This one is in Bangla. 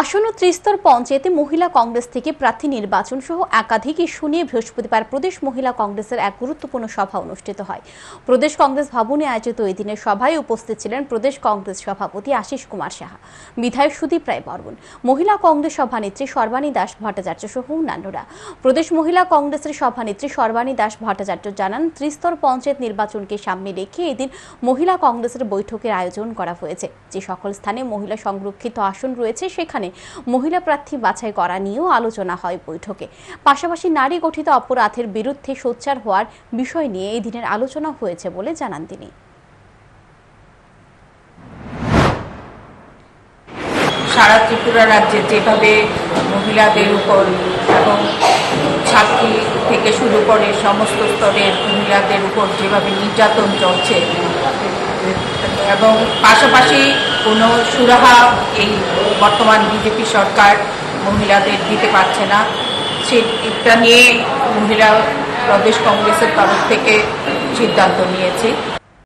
আসন্ন ত্রিস্তর পঞ্চায়েতে মহিলা কংগ্রেস থেকে প্রার্থী নির্বাচন সহ একাধিক ইস্যু নিয়ে বৃহস্পতিবার প্রদেশ মহিলা কংগ্রেসের এক গুরুত্বপূর্ণ সভা অনুষ্ঠিত হয়। প্রদেশ কংগ্রেস ভবনে আয়োজিত এই দিনের সভায় উপস্থিত ছিলেন প্রদেশ কংগ্রেস সভাপতি আশিস কুমার সাহা, বিধায়ক সুদীপ রায় বর্মন, মহিলা কংগ্রেস সভানেত্রী সর্বাণী দাস ভট্টাচার্য সহ অন্যান্যরা। প্রদেশ মহিলা কংগ্রেসের সভানেত্রী সর্বাণী দাস ভট্টাচার্য জানান, ত্রিস্তর পঞ্চায়েত নির্বাচনকে সামনে রেখে এদিন মহিলা কংগ্রেসের বৈঠকের আয়োজন করা হয়েছে। যে সকল স্থানে মহিলা সংরক্ষিত আসন রয়েছে সেখানে মহিলা প্রার্থী বাছাই করা নিয়েও আলোচনা হয় বৈঠকে। পাশাপাশি নারী গঠিত অপরাধের বিরুদ্ধে সোচ্চার হওয়ার বিষয় নিয়ে এই দিনের আলোচনা হয়েছে বলে জানান তিনি। সারা ত্রিপুরা রাজ্যে যেভাবে মহিলাদের উপর এবং ছাত্রী থেকে শুরু করে সমস্ত স্তরের মহিলাদের উপর যেভাবে নির্যাতন চলছে এবং পাশাপাশি কোনো সুরাহা এই বর্তমান বিজেপি সরকার মহিলাদের দিতে পারছে না, সেটা নিয়ে মহিলা প্রদেশ কংগ্রেসের তরফ থেকে সিদ্ধান্ত নিয়েছে।